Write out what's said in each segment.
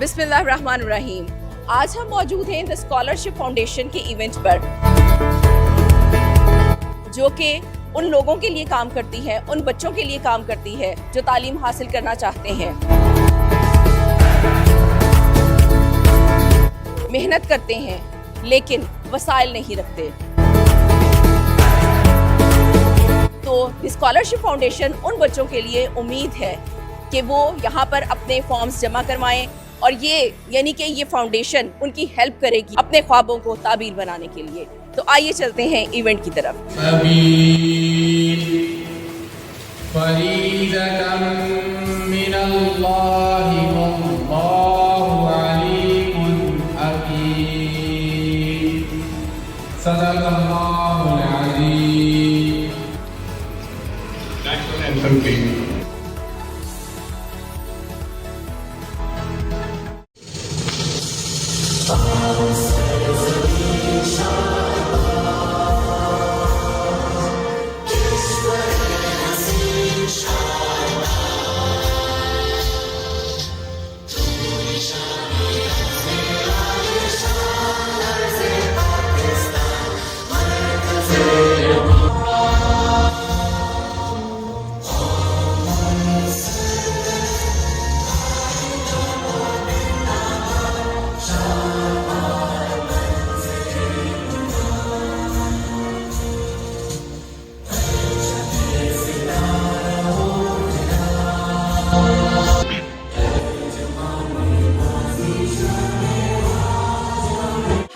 بسم اللہ الرحمن الرحیم. آج ہم موجود ہیں دا اسکالرشپ فاؤنڈیشن کے ایونٹ پر، جو کہ ان لوگوں کے لیے کام کرتی ہے، ان بچوں کے لیے کام کرتی ہے جو تعلیم حاصل کرنا چاہتے ہیں، محنت کرتے ہیں لیکن وسائل نہیں رکھتے. تو اسکالرشپ فاؤنڈیشن ان بچوں کے لیے امید ہے کہ وہ یہاں پر اپنے فارمز جمع کروائیں، اور یعنی کہ یہ فاؤنڈیشن ان کی ہیلپ کرے گی اپنے خوابوں کو تعبیر بنانے کے لیے. تو آئیے چلتے ہیں ایونٹ کی طرف.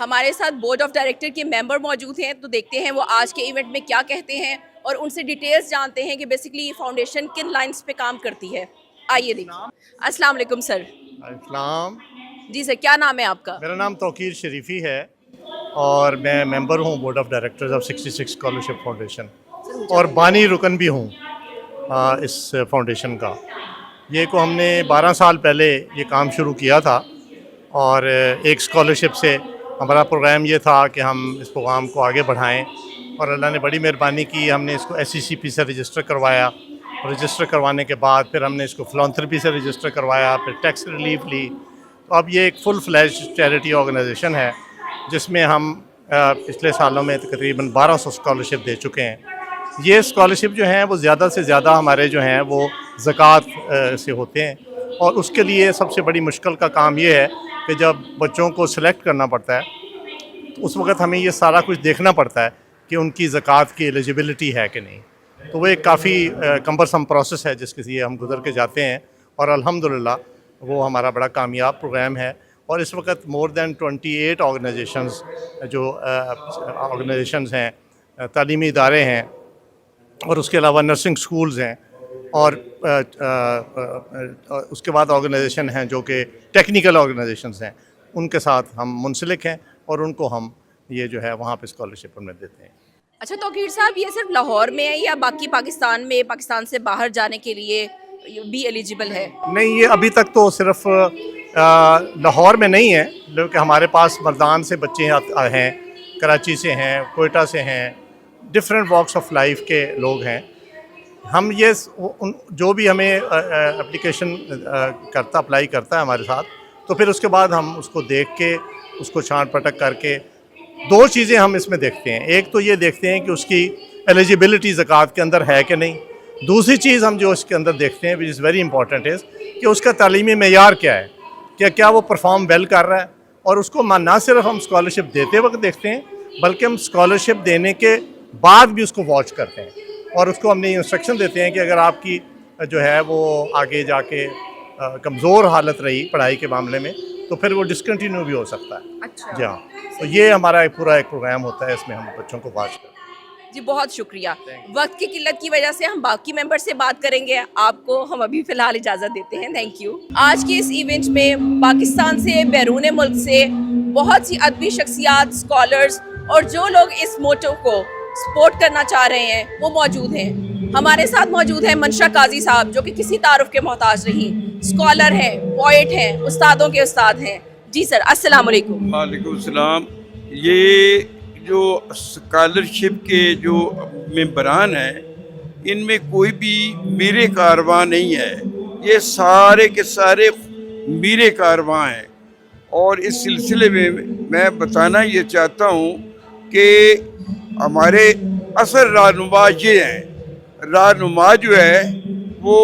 ہمارے ساتھ بورڈ آف ڈائریکٹر کے ممبر موجود ہیں، تو دیکھتے ہیں وہ آج کے ایونٹ میں کیا کہتے ہیں اور ان سے ڈیٹیلز جانتے ہیں کہ بیسیکلی یہ فاؤنڈیشن کن لائنز پہ کام کرتی ہے. آئیے دیکھیں. السلام علیکم سر. السلام. جی سر، کیا نام ہے آپ کا؟ میرا نام توقیر شریفی ہے اور میں ممبر ہوں board of directors of 66 scholarship foundation, اور بانی رکن بھی ہوں اس فاؤنڈیشن کا. یہ کو ہم نے 12 سال پہلے یہ کام شروع کیا تھا، اور ایک اسکالرشپ سے ہمارا پروگرام یہ تھا کہ ہم اس پروگرام کو آگے بڑھائیں، اور اللہ نے بڑی مہربانی کی. ہم نے اس کو SCCP سے رجسٹر کروایا، رجسٹر کروانے کے بعد پھر ہم نے اس کو فلانتھرپی سے رجسٹر کروایا، پھر ٹیکس ریلیف لی. تو اب یہ ایک فل فلیج چیریٹی آرگنائزیشن ہے جس میں ہم پچھلے سالوں میں تقریباً 1200 اسکالرشپ دے چکے ہیں. یہ اسکالرشپ جو ہیں وہ زیادہ سے زیادہ ہمارے جو ہیں وہ زکوٰۃ سے ہوتے ہیں، اور اس کے لیے سب سے بڑی مشکل کا کام یہ ہے کہ جب بچوں کو سلیکٹ کرنا پڑتا ہے تو اس وقت ہمیں یہ سارا کچھ دیکھنا پڑتا ہے کہ ان کی زکوٰۃ کی ایلیجبلٹی ہے کہ نہیں. تو وہ ایک کافی کمبرسم پروسیس ہے جس کے لیے ہم گزر کے جاتے ہیں، اور الحمدللہ وہ ہمارا بڑا کامیاب پروگرام ہے. اور اس وقت مور دین 28 آرگنائزیشنز آرگنائزیشنز ہیں، تعلیمی ادارے ہیں، اور اس کے علاوہ نرسنگ سکولز ہیں، اور اس کے بعد آرگنائزیشن ہیں جو کہ ٹیکنیکل آرگنائزیشنز ہیں. ان کے ساتھ ہم منسلک ہیں اور ان کو ہم یہ جو ہے وہاں پہ اسکالرشپ میں دیتے ہیں. اچھا توقیر صاحب، یہ صرف لاہور میں ہے یا باقی پاکستان میں، پاکستان سے باہر جانے کے لیے بھی ایلیجیبل ہے؟ نہیں، یہ ابھی تک تو صرف لاہور میں نہیں ہے، لیکن ہمارے پاس مردان سے بچے ہیں، کراچی سے ہیں، کوئٹہ سے ہیں، ڈفرینٹ واکس آف لائف کے لوگ ہیں. ہم یہ جو بھی ہمیں اپلیکیشن اپلائی کرتا ہے ہمارے ساتھ، تو پھر اس کے بعد ہم اس کو دیکھ کے اس کو چھانٹ پٹک کر کے 2 چیزیں ہم اس میں دیکھتے ہیں. ایک تو یہ دیکھتے ہیں کہ اس کی ایلیجبلٹی زکوٰۃ کے اندر ہے کہ نہیں. دوسری چیز ہم جو اس کے اندر دیکھتے ہیں وچ از ویری امپورٹنٹ از کہ اس کا تعلیمی معیار کیا ہے، کیا وہ پرفارم ویل کر رہا ہے. اور اس کو نہ صرف ہم اسکالرشپ دیتے وقت دیکھتے ہیں، بلکہ ہم اسکالرشپ دینے کے بعد بھی اس کو واچ کرتے ہیں، اور اس کو ہم نے انسٹرکشن دیتے ہیں کہ اگر آپ کی جو ہے وہ آگے جا کے کمزور حالت رہی پڑھائی کے معاملے میں تو پھر وہ ڈسکنٹینیو بھی ہو سکتا ہے. اچھا جی ہاں، تو یہ ہمارا پورا ایک پروگرام ہوتا ہے، اس میں ہم بچوں کو واچ کرتے ہیں. جی بہت شکریہ. وقت کی قلت کی وجہ سے ہم باقی ممبر سے بات کریں گے، آپ کو ہم ابھی فی الحال اجازت دیتے ہیں. Thank you. آج کے اس ایونٹ میں پاکستان سے، بیرون ملک سے بہت سی ادبی شخصیات، اسکالرز اور جو لوگ اس موٹو کو سپورٹ کرنا چاہ رہے ہیں وہ موجود ہیں. ہمارے ساتھ موجود ہیں منشا قاضی صاحب، جو کہ کسی تعارف کے محتاج نہیں، اسکالر ہیں، پوئٹ ہیں، استادوں کے استاد ہیں. جی سر، السلام علیکم. وعلیکم السلام. یہ جو اسکالرشپ کے جو ممبران ہیں، ان میں کوئی بھی میرے کارواں نہیں ہے. یہ سارے کے سارے میرے کارواں ہیں. اور اس سلسلے میں میں بتانا یہ چاہتا ہوں کہ ہمارے اصل رہنما یہ ہیں. رہنما جو ہے وہ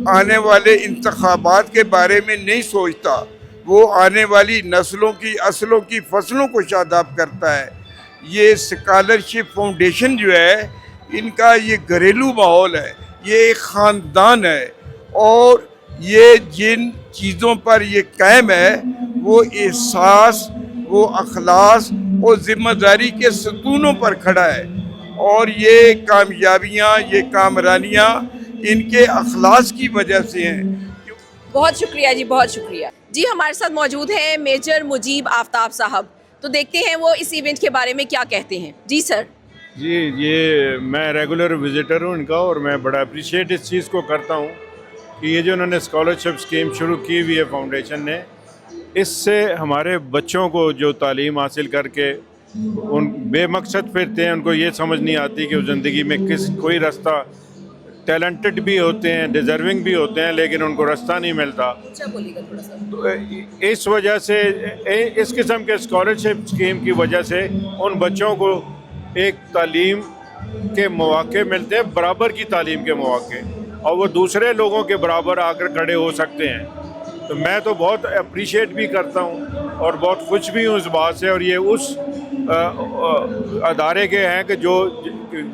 آنے والے انتخابات کے بارے میں نہیں سوچتا، وہ آنے والی نسلوں کی اصلوں کی فصلوں کو شاداب کرتا ہے. یہ اسکالرشپ فاؤنڈیشن جو ہے ان کا یہ گھریلو ماحول ہے، یہ ایک خاندان ہے، اور یہ جن چیزوں پر یہ قائم ہے وہ احساس، وہ اخلاص اور ذمہ داری کے ستونوں پر کھڑا ہے. اور یہ کامیابیاں، یہ کامرانیاں ان کے اخلاص کی وجہ سے ہیں. بہت شکریہ جی، بہت شکریہ جی. ہمارے ساتھ موجود ہیں میجر مجیب آفتاب صاحب، تو دیکھتے ہیں وہ اس ایونٹ کے بارے میں کیا کہتے ہیں. جی سر. جی، یہ میں ریگولر وزٹر ہوں ان کا، اور میں بڑا اپریشیٹ اس چیز کو کرتا ہوں کہ یہ جو انہوں نے اسکالرشپ اسکیم شروع کی ہوئی ہے فاؤنڈیشن نے، اس سے ہمارے بچوں کو جو تعلیم حاصل کر کے ان بے مقصد پھرتے ہیں، ان کو یہ سمجھ نہیں آتی کہ زندگی میں کوئی رستہ، ٹیلنٹڈ بھی ہوتے ہیں، ڈیزرونگ بھی ہوتے ہیں، لیکن ان کو رستہ نہیں ملتا. اچھا بولیے گا تھوڑا سا. تو اس وجہ سے اس قسم کے اسکالرشپ اسکیم کی وجہ سے ان بچوں کو ایک تعلیم کے مواقع ملتے ہیں، برابر کی تعلیم کے مواقع، اور وہ دوسرے لوگوں کے برابر آ کر کھڑے ہو سکتے ہیں. تو میں تو بہت اپریشیٹ بھی کرتا ہوں اور بہت خوش بھی ہوں اس بات سے. اور یہ اس ادارے کے ہیں کہ جو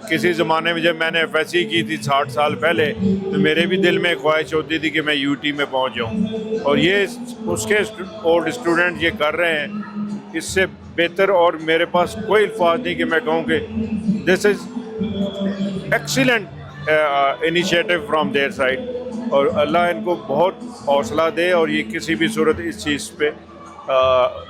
کسی زمانے میں جب میں نے ایف ایس سی کی تھی 60 سال پہلے، تو میرے بھی دل میں خواہش ہوتی تھی کہ میں یو ٹی میں پہنچ جاؤں، اور یہ اس کے اولڈ اسٹوڈنٹ یہ کر رہے ہیں. اس سے بہتر اور میرے پاس کوئی الفاظ نہیں کہ میں کہوں کہ this is excellent initiative from their side. اور اللہ ان کو بہت حوصلہ دے، اور یہ کسی بھی صورت اس چیز پہ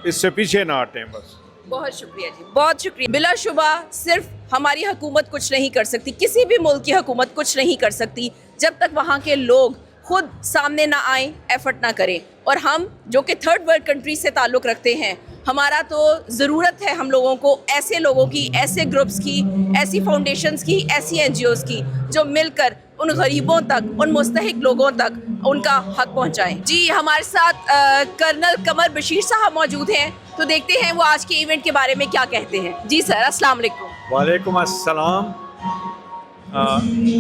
اس سے پیچھے نہ ہٹیں. بس بہت شکریہ جی، بہت شکریہ. بلا شبہ صرف ہماری حکومت کچھ نہیں کر سکتی، کسی بھی ملک کی حکومت کچھ نہیں کر سکتی جب تک وہاں کے لوگ خود سامنے نہ آئیں، ایفرٹ نہ کریں. اور ہم جو کہ تھرڈ ورلڈ کنٹری سے تعلق رکھتے ہیں، ہمارا تو ضرورت ہے ہم لوگوں کو ایسے لوگوں کی، ایسے گروپس کی، ایسی فاؤنڈیشنز کی، ایسی این جی اوز کی جو مل کر ان غریبوں تک، ان مستحق لوگوں تک ان کا حق پہنچائیں. جی ہمارے ساتھ کرنل قمر بشیر صاحب موجود ہیں، تو دیکھتے ہیں وہ آج کے ایونٹ کے بارے میں کیا کہتے ہیں. جی سر، السلام علیکم. وعلیکم السلام.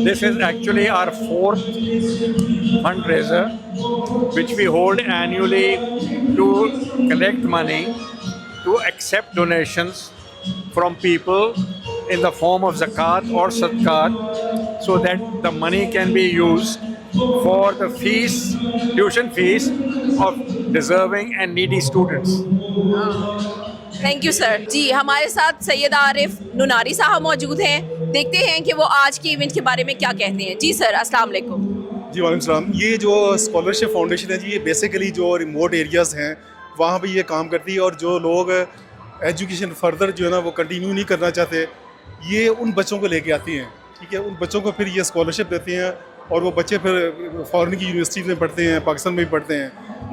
This is actually our 4th fundraiser which we hold annually to collect money, to accept donations from people in the form of zakat or sadaqat, so that the money can be used for the fees, tuition fees of deserving and needy students. Thank you sir. جی ہمارے ساتھ سید عارف نناری صاحب موجود ہیں، دیکھتے ہیں کہ وہ آج کے ایونٹ کے بارے میں کیا کہتے ہیں. جی سر، السلام علیکم. جی وعلیکم السلام. یہ جو اسکالرشپ فاؤنڈیشن ہے جی، یہ بیسیکلی جو ریموٹ ایریاز ہیں وہاں پہ یہ کام کرتی ہے، اور جو لوگ ایجوکیشن فردر جو ہے نا وہ کنٹینیو نہیں کرنا چاہتے، یہ ان بچوں کو لے کے آتی ہیں. ٹھیک ہے، ان بچوں کو پھر یہ اسکالرشپ دیتے ہیں، اور وہ بچے پھر فارن کی یونیورسٹیز میں پڑھتے ہیں، پاکستان میں بھی پڑھتے ہیں.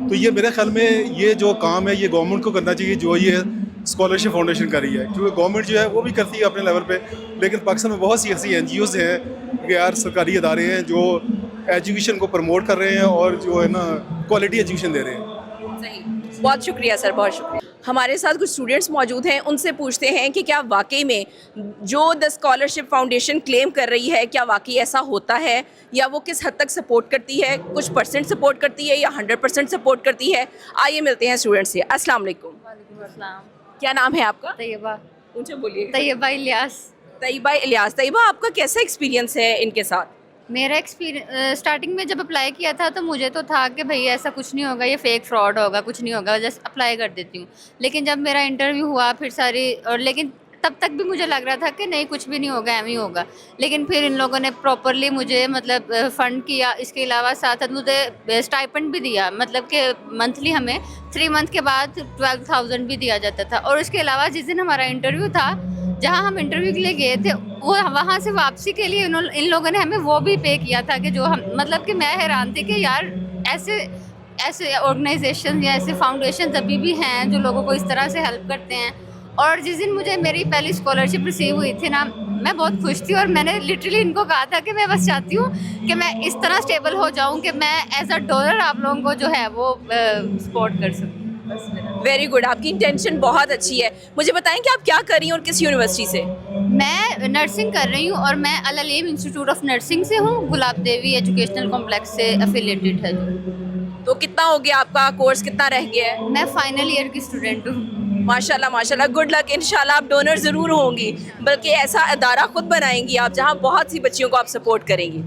تو یہ میرے خیال میں یہ جو کام ہے یہ گورنمنٹ کو کرنا چاہیے، جو یہ اسکالرشپ فاؤنڈیشن کر رہی ہے. کیونکہ گورنمنٹ جو ہے وہ بھی کرتی ہے اپنے لیول پہ، لیکن پاکستان میں بہت سی ایسی این جی اوز ہیں، غیر سرکاری ادارے ہیں جو ایجوکیشن کو پروموٹ کر رہے ہیں اور جو ہے نا کوالٹی ایجوکیشن دے رہے ہیں. صحیح، بہت شکریہ سر، بہت شکریہ. ہمارے ساتھ کچھ اسٹوڈنٹس موجود ہیں، ان سے پوچھتے ہیں کہ کیا واقعی میں جو دا اسکالرشپ فاؤنڈیشن کلیم کر رہی ہے، کیا واقعی ایسا ہوتا ہے، یا وہ کس حد تک سپورٹ کرتی ہے؟ کچھ پرسنٹ سپورٹ کرتی ہے یا 100% سپورٹ کرتی ہے؟ آئیے ملتے ہیں اسٹوڈنٹ سے. السلام علیکم. وعلیکم السلام. کیا نام ہے آپ کا؟ طیبہ. اونچا بولیے. طیبہ الیاس. طیبہ الیاس. طیبہ، آپ کا کیسا ایکسپیرینس ہے ان کے ساتھ؟ میرا اسٹارٹنگ میں جب اپلائی کیا تھا تو مجھے تو تھا کہ بھئی ایسا کچھ نہیں ہوگا، یہ فیک فراڈ ہوگا، کچھ نہیں ہوگا، جسٹ اپلائی کر دیتی ہوں. لیکن جب میرا انٹرویو ہوا پھر لیکن تب تک بھی مجھے لگ رہا تھا کہ نہیں کچھ بھی نہیں ہوگا، ایم ہی ہوگا. لیکن پھر ان لوگوں نے پراپرلی مجھے مطلب فنڈ کیا. اس کے علاوہ ساتھ مجھے اسٹائپنڈ بھی دیا، مطلب کہ منتھلی ہمیں 3 منتھ کے بعد 12,000 بھی دیا جاتا تھا. اور اس کے علاوہ جس دن ہمارا انٹرویو تھا، جہاں ہم انٹرویو کے لیے گئے تھے، وہ وہاں سے واپسی کے لیے ان لوگوں نے ہمیں وہ بھی پے کیا تھا، کہ جو ہم مطلب کہ میں حیران تھی کہ یار ایسے آرگنائزیشن یا ایسے فاؤنڈیشنز ابھی بھی ہیں جو لوگوں کو اس طرح سے ہیلپ کرتے ہیں. اور جس دن مجھے میری پہلی اسکالرشپ ریسیو ہوئی تھی نا، میں بہت خوش تھی، اور میں نے لٹرلی ان کو کہا تھا کہ میں بس چاہتی ہوں کہ میں اس طرح اسٹیبل ہو جاؤں کہ میں ایز اے ڈونر آپ لوگوں کو جو ہے وہ سپورٹ کر سکوں. ویری گڈ، آپ کی انٹینشن بہت اچھی ہے. مجھے بتائیں کہ آپ کیا کر رہی ہیں اور کس یونیورسٹی سے؟ میں نرسنگ کر رہی ہوں اور میں العلیم انسٹیٹیوٹ آف نرسنگ سے ہوں، گلاب دیوی ایجوکیشنل کمپلیکس سے افیلیٹڈ ہے. تو کتنا ہو گیا آپ کا کورس، کتنا رہ گیا ہے؟ میں فائنل ایئر کی اسٹوڈنٹ ہوں. ماشاء اللہ گڈ لک. انشاءاللہ آپ ڈونر ضرور ہوں گی، بلکہ ایسا ادارہ خود بنائیں گی آپ جہاں بہت سی بچیوں کو آپ سپورٹ کریں گی.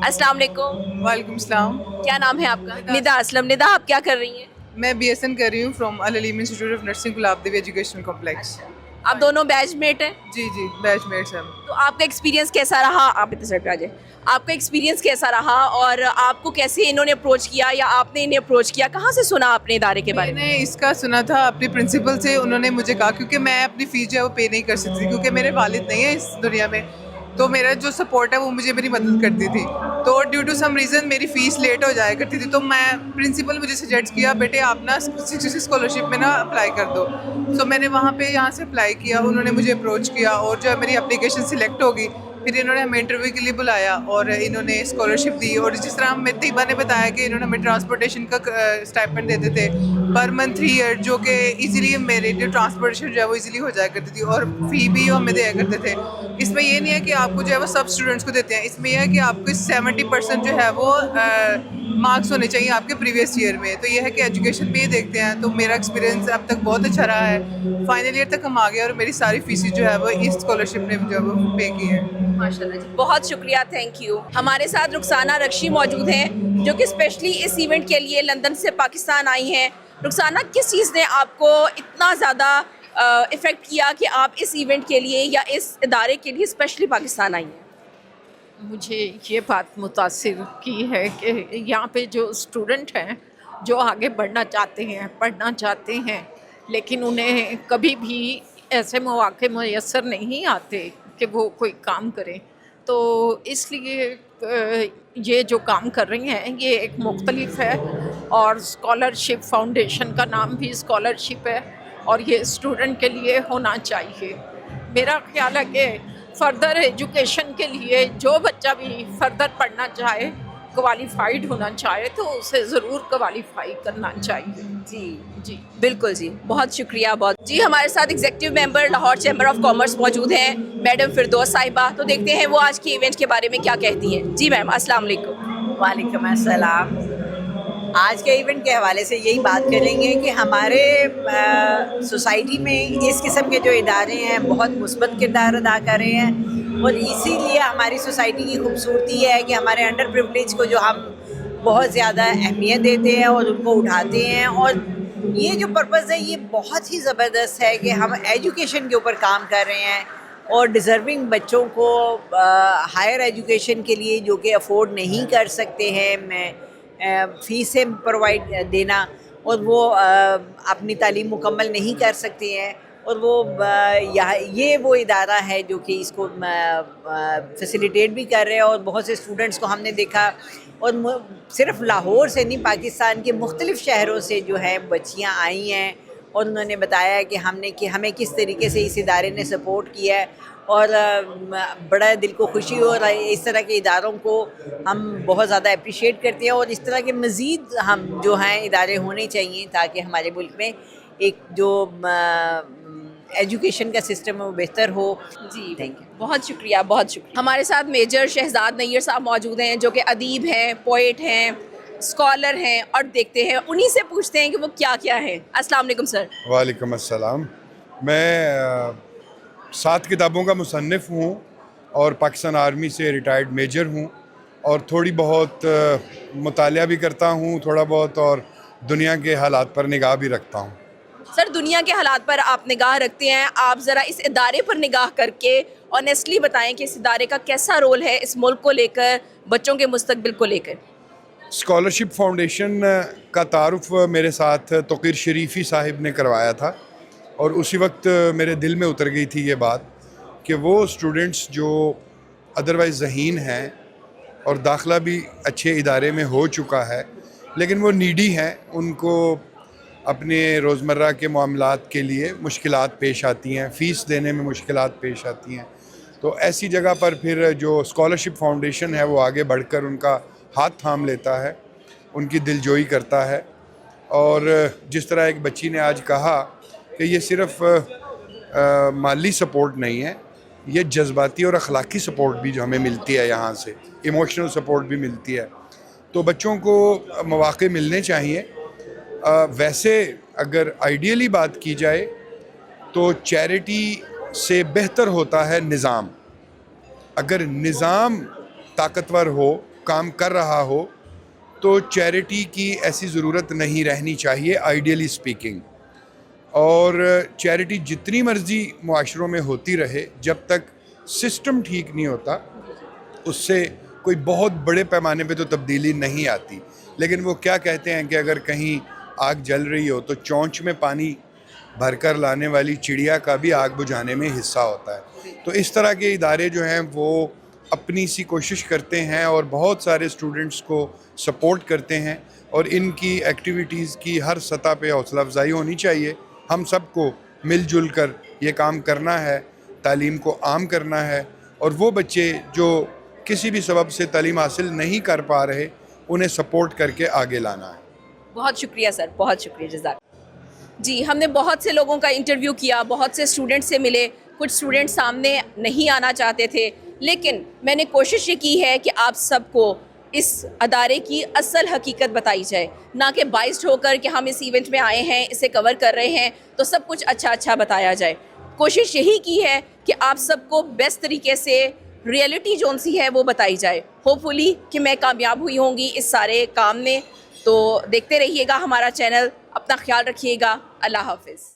السلام علیکم. وعلیکم السلام. کیا نام ہے آپ کا؟ ندا اسلم. ندا، آپ کیا کر رہی ہیں؟ میں بی ایس این کر رہی ہوں from Aleem institute of nursing, gulab Devi educational complex. آپ دونوں بیچ میٹ ہیں؟ جی جی، بیچ میٹس ہیں. تو آپ کا ایکسپیرینس کیسا رہا؟ آپ اتنے سائڈ پہ آ جائیں. آپ کا ایکسپیرینس کیسا رہا اور آپ کو کیسے انہوں نے اپروچ کیا یا آپ نے انہیں اپروچ کیا؟ کہاں سے سنا اپنے ادارے کے بارے میں میں؟ نے اس کا سنا تھا اپنی پرنسپل سے. انہوں نے مجھے کہا، کیونکہ میں اپنی فیس جو ہے وہ پے نہیں کر سکتی تھی کیونکہ میرے والد نہیں ہیں اس دنیا میں، تو میرا جو سپورٹ ہے وہ مجھے میری مدد کرتی تھی. تو ڈیو ٹو سم ریزن میری فیس لیٹ ہو جایا کرتی تھی، تو میں پرنسپل مجھے سجیسٹ کیا، بیٹے آپ نا اسکالرشپ میں نا اپلائی کر دو. تو میں نے وہاں پہ یہاں سے اپلائی کیا، انہوں نے مجھے اپروچ کیا اور جو ہے میری اپلیکیشن سلیکٹ ہوگی. پھر انہوں نے ہمیں انٹرویو کے لیے بلایا اور انہوں نے اسکالرشپ دی. اور جس طرح ہمیں طیبہ نے بتایا کہ انہوں نے ہمیں ٹرانسپورٹیشن کا اسٹائپنڈ دیتے تھے پر منتھ 3 ایئر، جو کہ ایزیلی میرے جو ٹرانسپورٹیشن جو ہے وہ ایزیلی ہو جایا کرتی تھی، اور فی بھی ہمیں دیا کرتے تھے. اس میں یہ نہیں ہے کہ آپ کو جو ہے وہ سب اسٹوڈنٹس کو دیتے ہیں، اس میں یہ ہے کہ آپ کو 70% جو ہے وہ مارکس ہونے چاہیے آپ کے پریویس ایئر میں. تو یہ ہے کہ ایجوکیشن پہ یہ دیکھتے ہیں. تو میرا ایکسپیرینس اب تک بہت اچھا رہا ہے. فائنل ایئر تک ہم آ گئے اور میری ساری فیسیں جو ہے وہ اس اسکالرشپ نے جو ہے وہ پے کی ہے. ماشاءاللہ جی، بہت شکریہ، تھینک یو. ہمارے ساتھ رخسانہ رکشی موجود ہیں جو کہ اسپیشلی اس ایونٹ کے لیے لندن سے پاکستان آئی ہیں. رخسانہ، کس چیز نے آپ کو اتنا زیادہ افیکٹ کیا کہ آپ اس ایونٹ کے لیے یا اس ادارے کے لیے اسپیشلی پاکستان آئی ہیں؟ مجھے یہ بات متاثر کی ہے کہ یہاں پہ جو اسٹوڈنٹ ہیں جو آگے بڑھنا چاہتے ہیں، پڑھنا چاہتے ہیں، لیکن انہیں کبھی بھی ایسے مواقع میسر نہیں آتے کہ وہ کوئی کام کریں. تو اس لیے یہ جو کام کر رہی ہیں یہ ایک مختلف ہے، اور اسکالرشپ فاؤنڈیشن کا نام بھی اسکالرشپ ہے، اور یہ اسٹوڈنٹ کے لیے ہونا چاہیے. میرا خیال ہے کہ فردر ایجوکیشن کے لیے جو بچہ بھی فردر پڑھنا چاہے، کوالیفائڈ ہونا چاہے، تو اسے ضرور کوالیفائی کرنا چاہیے. جی بالکل جی، بہت شکریہ. بہت جی. ہمارے ساتھ executive member Lahore chamber of commerce موجود ہیں، میڈم فردوس صاحبہ. تو دیکھتے ہیں وہ آج کے ایونٹ کے بارے میں کیا کہتی ہیں. جی میم، السلام علیکم. وعلیکم السلام. آج کے ایونٹ کے حوالے سے یہی بات کریں گے کہ ہمارے سوسائٹی میں اس قسم کے جو ادارے ہیں بہت مثبت کردار ادا کر رہے ہیں، اور اسی لیے ہماری سوسائٹی کی خوبصورتی ہے کہ ہمارے انڈر پریولیج کو جو ہم بہت زیادہ اہمیت دیتے ہیں اور ان کو اٹھاتے ہیں. اور یہ جو پرپز ہے یہ بہت ہی زبردست ہے کہ ہم ایجوکیشن کے اوپر کام کر رہے ہیں، اور ڈیزرونگ بچوں کو ہائر ایجوکیشن کے لیے جو کہ افورڈ نہیں کر سکتے ہیں فیسیں پرووائڈ دینا، اور وہ اپنی تعلیم مکمل نہیں کر سکتے ہیں، اور وہ یہ وہ ادارہ ہے جو کہ اس کو فیسیلیٹیٹ بھی کر رہے ہیں. اور بہت سے اسٹوڈنٹس کو ہم نے دیکھا، اور صرف لاہور سے نہیں، پاکستان کے مختلف شہروں سے جو ہے بچیاں آئی ہیں، اور انہوں نے بتایا کہ ہمیں کس طریقے سے اس ادارے نے سپورٹ کیا ہے. اور بڑا دل کو خوشی ہو رہا ہے. اس طرح کے اداروں کو ہم بہت زیادہ اپریشیٹ کرتے ہیں، اور اس طرح کے مزید ہم جو ہیں ادارے ہونے چاہیے تاکہ ہمارے ملک میں ایک جو ایجوکیشن کا سسٹم ہے وہ بہتر ہو. جی تھینک یو، بہت شکریہ، بہت شکریہ. ہمارے ساتھ میجر شہزاد نیر صاحب موجود ہیں جو کہ ادیب ہیں، پوئٹ ہیں، اسکالر ہیں، اور دیکھتے ہیں انہی سے پوچھتے ہیں کہ وہ کیا کیا ہے. السلام علیکم سر. وعلیکم السلام. میں 7 کتابوں کا مصنف ہوں اور پاکستان آرمی سے ریٹائرڈ میجر ہوں، اور تھوڑی بہت مطالعہ بھی کرتا ہوں تھوڑا بہت، اور دنیا کے حالات پر نگاہ بھی رکھتا ہوں. سر، دنیا کے حالات پر آپ نگاہ رکھتے ہیں، آپ ذرا اس ادارے پر نگاہ کر کے آنیسٹلی بتائیں کہ اس ادارے کا کیسا رول ہے اس ملک کو لے کر، بچوں کے مستقبل کو لے کر. اسکالرشپ فاؤنڈیشن کا تعارف میرے ساتھ توقیر شریفی صاحب نے کروایا تھا، اور اسی وقت میرے دل میں اتر گئی تھی یہ بات کہ وہ اسٹوڈنٹس جو ادروائز ذہین ہیں اور داخلہ بھی اچھے ادارے میں ہو چکا ہے لیکن وہ نیڈی ہیں، ان کو اپنے روزمرہ کے معاملات کے لیے مشکلات پیش آتی ہیں، فیس دینے میں مشکلات پیش آتی ہیں. تو ایسی جگہ پر پھر جو اسکالرشپ فاؤنڈیشن ہے وہ آگے بڑھ کر ان کا ہاتھ تھام لیتا ہے، ان کی دلجوئی کرتا ہے. اور جس طرح ایک بچی نے آج کہا کہ یہ صرف مالی سپورٹ نہیں ہے، یہ جذباتی اور اخلاقی سپورٹ بھی جو ہمیں ملتی ہے یہاں سے، ایموشنل سپورٹ بھی ملتی ہے. تو بچوں کو مواقع ملنے چاہیے. ویسے اگر آئیڈیلی بات کی جائے تو چیریٹی سے بہتر ہوتا ہے نظام. اگر نظام طاقتور ہو، کام کر رہا ہو، تو چیریٹی کی ایسی ضرورت نہیں رہنی چاہیے آئیڈیلی سپیکنگ. اور چیریٹی جتنی مرضی معاشروں میں ہوتی رہے، جب تک سسٹم ٹھیک نہیں ہوتا اس سے کوئی بہت بڑے پیمانے پہ تو تبدیلی نہیں آتی. لیکن وہ کیا کہتے ہیں کہ اگر کہیں آگ جل رہی ہو تو چونچ میں پانی بھر کر لانے والی چڑیا کا بھی آگ بجھانے میں حصہ ہوتا ہے. تو اس طرح کے ادارے جو ہیں وہ اپنی سی کوشش کرتے ہیں اور بہت سارے اسٹوڈنٹس کو سپورٹ کرتے ہیں، اور ان کی ایکٹیویٹیز کی ہر سطح پہ حوصلہ افزائی ہونی چاہیے. ہم سب کو مل جل کر یہ کام کرنا ہے، تعلیم کو عام کرنا ہے، اور وہ بچے جو کسی بھی سبب سے تعلیم حاصل نہیں کر پا رہے انہیں سپورٹ کر کے آگے لانا ہے. بہت شکریہ سر، بہت شکریہ، جزاک. جی، ہم نے بہت سے لوگوں کا انٹرویو کیا، بہت سے اسٹوڈنٹ سے ملے. کچھ اسٹوڈنٹ سامنے نہیں آنا چاہتے تھے، لیکن میں نے کوشش یہ کی ہے کہ آپ سب کو اس ادارے کی اصل حقیقت بتائی جائے، نہ کہ بائسڈ ہو کر کہ ہم اس ایونٹ میں آئے ہیں، اسے کور کر رہے ہیں تو سب کچھ اچھا بتایا جائے. کوشش یہی کی ہے کہ آپ سب کو بیسٹ طریقے سے ریئلٹی جون سی ہے وہ بتائی جائے. ہوپ فلی کہ میں کامیاب ہوئی ہوں گی اس سارے کام میں. تو دیکھتے رہیے گا ہمارا چینل. اپنا خیال رکھیے گا. اللہ حافظ.